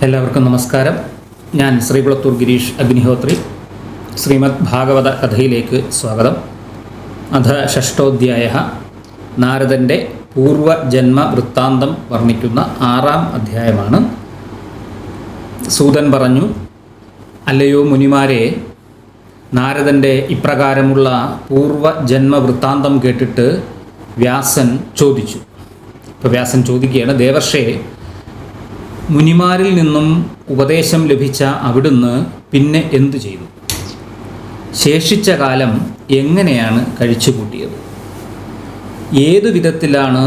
എല്ലാവർക്കും നമസ്കാരം. ഞാൻ ശ്രീകുളത്തൂർ ഗിരീഷ് അഗ്നിഹോത്രി. ശ്രീമദ് ഭാഗവത കഥയിലേക്ക് സ്വാഗതം. അധ ഷഷ്ടോധ്യായ. നാരദൻ്റെ പൂർവജന്മ വൃത്താന്തം വർണ്ണിക്കുന്ന 6-ാം അധ്യായമാണ്. സൂതൻ പറഞ്ഞു, അല്ലയോ മുനിമാരെ, നാരദൻ്റെ ഇപ്രകാരമുള്ള പൂർവജന്മ വൃത്താന്തം കേട്ടിട്ട് വ്യാസൻ ചോദിച്ചു. ഇപ്പോൾ വ്യാസൻ ചോദിക്കുകയാണ്, ദേവർഷേ, മുനിമാരിൽ നിന്നും ഉപദേശം ലഭിച്ച അവിടുന്ന് പിന്നെ എന്തു ചെയ്തു? ശേഷിച്ച കാലം എങ്ങനെയാണ് കഴിച്ചുകൂട്ടിയത്? ഏതു വിധത്തിലാണ്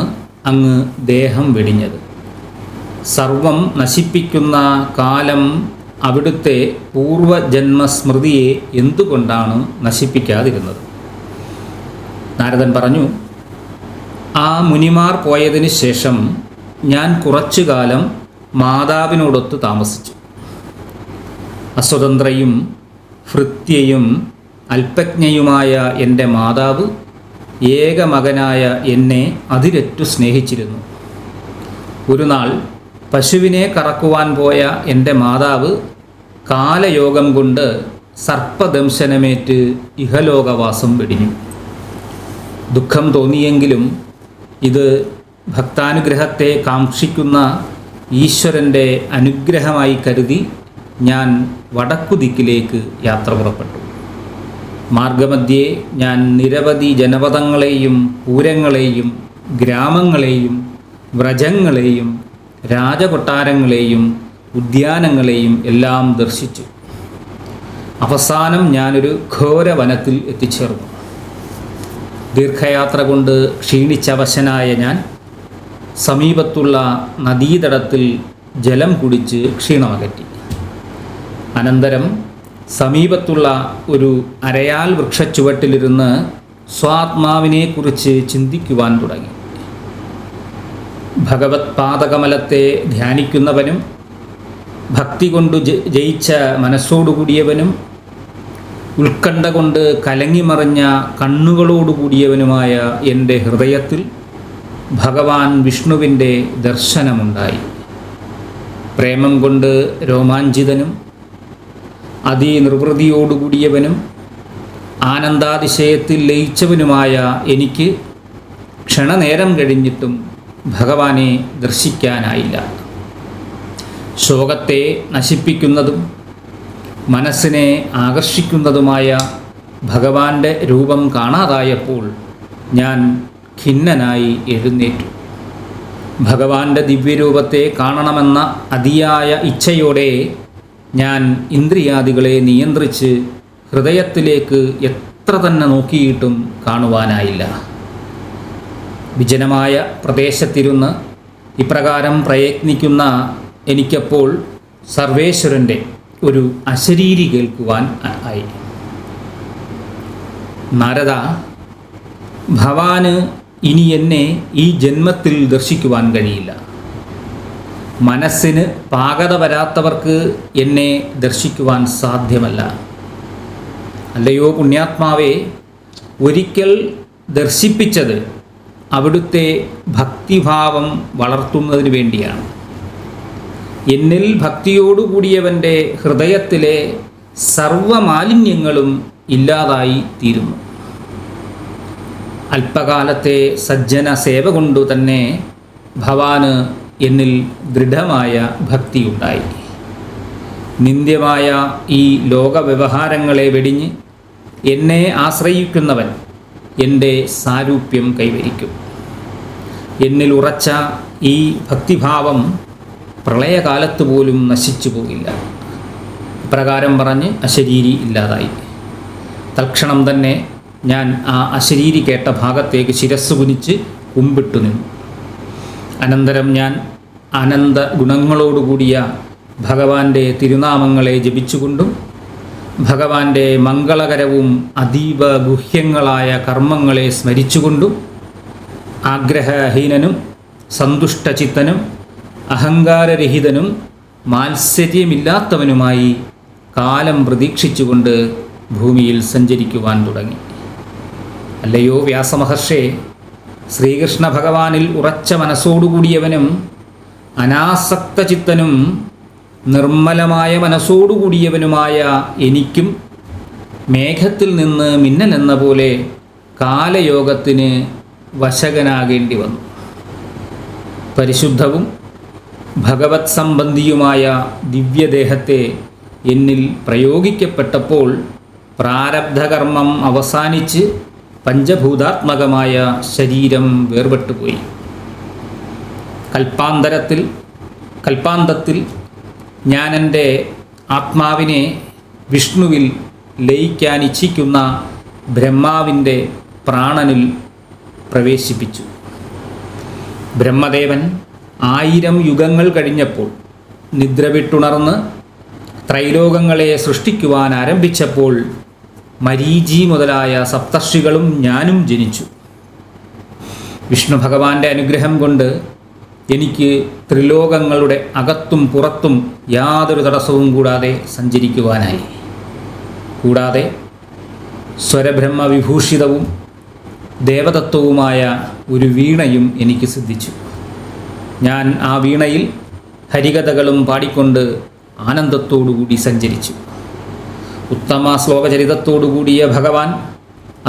അങ്ങ് ദേഹം വെടിഞ്ഞത്? സർവം നശിപ്പിക്കുന്ന കാലം അവിടുത്തെ പൂർവജന്മസ്മൃതിയെ എന്തുകൊണ്ടാണ് നശിപ്പിക്കാതിരുന്നത്? നാരദൻ പറഞ്ഞു, ആ മുനിമാർ പോയതിന് ശേഷം ഞാൻ കുറച്ചു കാലം മാതാവിനോടൊത്ത് താമസിച്ചു. അസ്വതന്ത്രയും ഭൃത്യയും അല്പജ്ഞയുമായ എൻ്റെ മാതാവ് ഏകമകനായ എന്നെ അതിരറ്റു സ്നേഹിച്ചിരുന്നു. ഒരു നാൾ പശുവിനെ കറക്കുവാൻ പോയ എൻ്റെ മാതാവ് കാലയോഗം കൊണ്ട് സർപ്പദംശനമേറ്റ് ഇഹലോകവാസം വെടിഞ്ഞു. ദുഃഖം തോന്നിയെങ്കിലും ഇത് ഭക്താനുഗ്രഹത്തെ കാക്ഷിക്കുന്ന ഈശ്വരൻ്റെ അനുഗ്രഹമായി കരുതി ഞാൻ വടക്കുദിക്കിലേക്ക് യാത്ര പുറപ്പെട്ടു. മാർഗമധ്യേ ഞാൻ നിരവധി ജനപദങ്ങളെയും പൂരങ്ങളെയും ഗ്രാമങ്ങളെയും വ്രജങ്ങളെയും രാജകൊട്ടാരങ്ങളെയും ഉദ്യാനങ്ങളെയും എല്ലാം ദർശിച്ചു. അവസാനം ഞാനൊരു ഘോരവനത്തിൽ എത്തിച്ചേർന്നു. ദീർഘയാത്ര കൊണ്ട് ക്ഷീണിച്ചവശനായ ഞാൻ സമീപത്തുള്ള നദീതടത്തിൽ ജലം കുടിച്ച് ക്ഷീണമകറ്റി. അനന്തരം സമീപത്തുള്ള ഒരു അരയാൽ വൃക്ഷച്ചുവട്ടിലിരുന്ന് സ്വാത്മാവിനെക്കുറിച്ച് ചിന്തിക്കുവാൻ തുടങ്ങി. ഭഗവത് പാദകമലത്തെ ധ്യാനിക്കുന്നവനും ഭക്തി കൊണ്ടു ജയിച്ച മനസ്സോടുകൂടിയവനും ഉത്കണ്ഠ കൊണ്ട് കലങ്ങിമറിഞ്ഞ കണ്ണുകളോടുകൂടിയവനുമായ എൻ്റെ ഹൃദയത്തിൽ ഭഗവാൻ വിഷ്ണുവിൻ്റെ ദർശനമുണ്ടായി. പ്രേമം കൊണ്ട് രോമാഞ്ചിതനും അതിനിർവൃതിയോടുകൂടിയവനും ആനന്ദാതിശയത്തിൽ ലയിച്ചവനുമായ എനിക്ക് ക്ഷണനേരം കഴിഞ്ഞിട്ടും ഭഗവാനെ ദർശിക്കാനായില്ല. ശോകത്തെ നശിപ്പിക്കുന്നതും മനസ്സിനെ ആകർഷിക്കുന്നതുമായ ഭഗവാന്റെ രൂപം കാണാതായപ്പോൾ ഞാൻ ഖിന്നനായി എഴുന്നേറ്റു. ഭഗവാന്റെ ദിവ്യരൂപത്തെ കാണണമെന്ന അതിയായ ഇച്ഛയോടെ ഞാൻ ഇന്ദ്രിയാദികളെ നിയന്ത്രിച്ച് ഹൃദയത്തിലേക്ക് എത്ര തന്നെ നോക്കിയിട്ടും കാണുവാനായില്ല. വിജനമായ പ്രദേശത്തിരുന്ന് ഇപ്രകാരം പ്രയത്നിക്കുന്ന എനിക്കപ്പോൾ സർവേശ്വരൻ്റെ ഒരു അശരീരി കേൾക്കുവാൻ ആയി. നാരദ, ഭവാന് ഇനി എന്നെ ഈ ജന്മത്തിൽ ദർശിക്കുവാൻ കഴിയില്ല. മനസ്സിന് പാകത വരാത്തവർക്ക് എന്നെ ദർശിക്കുവാൻ സാധ്യമല്ല. അല്ലയോ പുണ്യാത്മാവേ, ഒരിക്കൽ ദർശിപ്പിച്ചത് അവിടുത്തെ ഭക്തിഭാവം വളർത്തുന്നതിന് വേണ്ടിയാണ്. എന്നിൽ ഭക്തിയോടുകൂടിയവൻ്റെ ഹൃദയത്തിലെ സർവമാലിന്യങ്ങളും ഇല്ലാതായി തീരുന്നു. അല്പകാലത്തെ സജ്ജന സേവ കൊണ്ടു തന്നെ ഭവാന് എന്നിൽ ദൃഢമായ ഭക്തിയുണ്ടായി. നിന്ദ്യമായ ഈ ലോകവ്യവഹാരങ്ങളെ വെടിഞ്ഞ് എന്നെ ആശ്രയിക്കുന്നവൻ എൻ്റെ സാരൂപ്യം കൈവരിക്കും. എന്നിൽ ഉറച്ച ഈ ഭക്തിഭാവം പ്രളയകാലത്ത് പോലും നശിച്ചു പോകില്ല. ഇപ്രകാരം പറഞ്ഞ് അശരീരി ഇല്ലാതായി. തൽക്ഷണം തന്നെ ഞാൻ ആ അശരീരി കേട്ട ഭാഗത്തേക്ക് ശിരസ്സ് കുനിച്ച് കുമ്പിട്ടു നിന്നു. അനന്തരം ഞാൻ അനന്ത ഗുണങ്ങളോടുകൂടിയ ഭഗവാന്റെ തിരുനാമങ്ങളെ ജപിച്ചുകൊണ്ടും ഭഗവാന്റെ മംഗളകരവും അതീവ ഗുഹ്യങ്ങളായ കർമ്മങ്ങളെ സ്മരിച്ചുകൊണ്ടും ആഗ്രഹഹീനനും സന്തുഷ്ടചിത്തനും അഹങ്കാരരഹിതനും മാത്സര്യമില്ലാത്തവനുമായി കാലം പ്രതീക്ഷിച്ചുകൊണ്ട് ഭൂമിയിൽ സഞ്ചരിക്കുവാൻ തുടങ്ങി. അല്ലയോ വ്യാസമഹർഷേ, ശ്രീകൃഷ്ണ ഭഗവാനിൽ ഉറച്ച മനസ്സോടുകൂടിയവനും അനാസക്തചിത്തനും നിർമ്മലമായ മനസ്സോടുകൂടിയവനുമായ എനിക്കും മേഘത്തിൽ നിന്ന് മിന്നലെന്ന പോലെ കാലയോഗത്തിന് വശകനാകേണ്ടി വന്നു. പരിശുദ്ധവും ഭഗവത് സംബന്ധിയുമായ ദിവ്യദേഹത്തെ എന്നിൽ പ്രയോഗിക്കപ്പെട്ടപ്പോൾ പ്രാരബ്ധകർമ്മം അവസാനിച്ച് പഞ്ചഭൂതാത്മകമായ ശരീരം വേർപെട്ടുപോയി. കൽപ്പാന്തത്തിൽ ഞാൻ എൻ്റെ ആത്മാവിനെ വിഷ്ണുവിൽ ലയിക്കാനിച്ഛിക്കുന്ന ബ്രഹ്മാവിൻ്റെ പ്രാണനിൽ പ്രവേശിപ്പിച്ചു. ബ്രഹ്മദേവൻ 1000 യുഗങ്ങൾ കഴിഞ്ഞപ്പോൾ നിദ്ര വിട്ടുണർന്ന് ത്രൈലോകങ്ങളെ സൃഷ്ടിക്കുവാൻ ആരംഭിച്ചപ്പോൾ മരീചി മുതലായ സപ്തർഷികളും ഞാനും ജനിച്ചു. വിഷ്ണു ഭഗവാന്റെ അനുഗ്രഹം കൊണ്ട് എനിക്ക് ത്രിലോകങ്ങളുടെ അകത്തും പുറത്തും യാതൊരു തടസ്സവും കൂടാതെ സഞ്ചരിക്കുവാനായി. കൂടാതെ സ്വരബ്രഹ്മ വിഭൂഷിതവും ദേവതത്വവുമായ ഒരു വീണയും എനിക്ക് സിദ്ധിച്ചു. ഞാൻ ആ വീണയിൽ ഹരികഥകളും പാടിക്കൊണ്ട് ആനന്ദത്തോടുകൂടി സഞ്ചരിച്ചു. ഉത്തമ ശ്ലോകചരിതത്തോടുകൂടിയ ഭഗവാൻ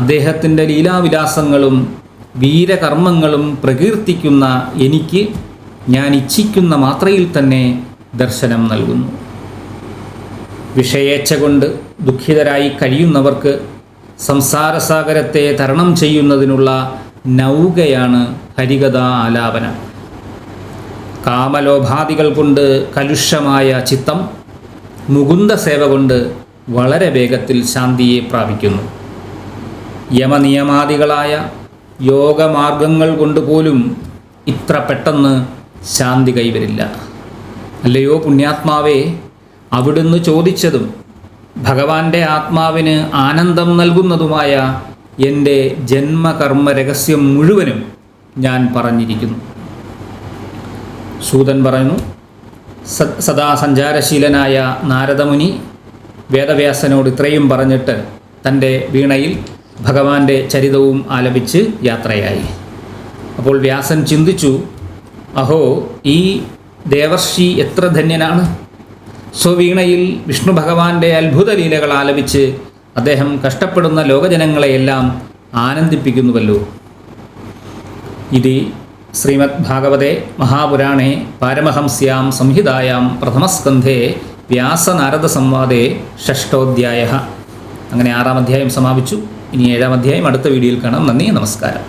അദ്ദേഹത്തിൻ്റെ ലീലാവിലാസങ്ങളും വീരകർമ്മങ്ങളും പ്രകീർത്തിക്കുന്ന എനിക്ക് ഞാൻ ഇച്ഛിക്കുന്ന മാത്രയിൽ തന്നെ ദർശനം നൽകുന്നു. വിഷയേച്ഛ കൊണ്ട് ദുഃഖിതരായി കഴിയുന്നവർക്ക് സംസാരസാഗരത്തെ തരണം ചെയ്യുന്നതിനുള്ള നൗകയാണ് ഹരികഥാ ആലാപനം. കാമലോഭാദികൾ കൊണ്ട് കലുഷമായ ചിത്തം മുകുന്ദ സേവ കൊണ്ട് വളരെ വേഗത്തിൽ ശാന്തിയെ പ്രാപിക്കുന്നു. യമനിയമാദികളായ യോഗമാർഗങ്ങൾ കൊണ്ട് പോലും ഇത്ര പെട്ടെന്ന് ശാന്തി കൈവരില്ല. അല്ലയോ പുണ്യാത്മാവേ, അവിടുന്ന് ചോദിച്ചതും ഭഗവാന്റെ ആത്മാവിന് ആനന്ദം നൽകുന്നതുമായ എൻ്റെ ജന്മകർമ്മ രഹസ്യം മുഴുവനും ഞാൻ പറഞ്ഞിരിക്കുന്നു. സൂതൻ പറഞ്ഞു, സദാ സഞ്ചാരശീലനായ നാരദമുനി വേദവ്യാസനോട് ഇത്രയും പറഞ്ഞിട്ട് തൻ്റെ വീണയിൽ ഭഗവാന്റെ ചരിതവും ആലപിച്ച് യാത്രയായി. അപ്പോൾ വ്യാസൻ ചിന്തിച്ചു, അഹോ, ഈ ദേവർഷി എത്ര ധന്യനാണ്! സ്വവീണയിൽ വിഷ്ണു ഭഗവാന്റെ അത്ഭുത ലീലകൾ ആലപിച്ച് അദ്ദേഹം കഷ്ടപ്പെടുന്ന ലോകജനങ്ങളെയെല്ലാം ആനന്ദിപ്പിക്കുന്നുവല്ലോ. ഇത് ശ്രീമദ് ഭാഗവതേ മഹാപുരാണേ പാരമഹംസ്യാം സംഹിതായാം പ്രഥമസ്കന്ധേ വ്യാസനാരദ സംവാദേ ഷഷ്ടോധ്യായ. അങ്ങനെ 6-ാം അധ്യായം സമാപിച്ചു. ഇനി 7-ാം അധ്യായം അടുത്ത വീഡിയോയിൽ കാണാം. നന്ദി, നമസ്കാരം.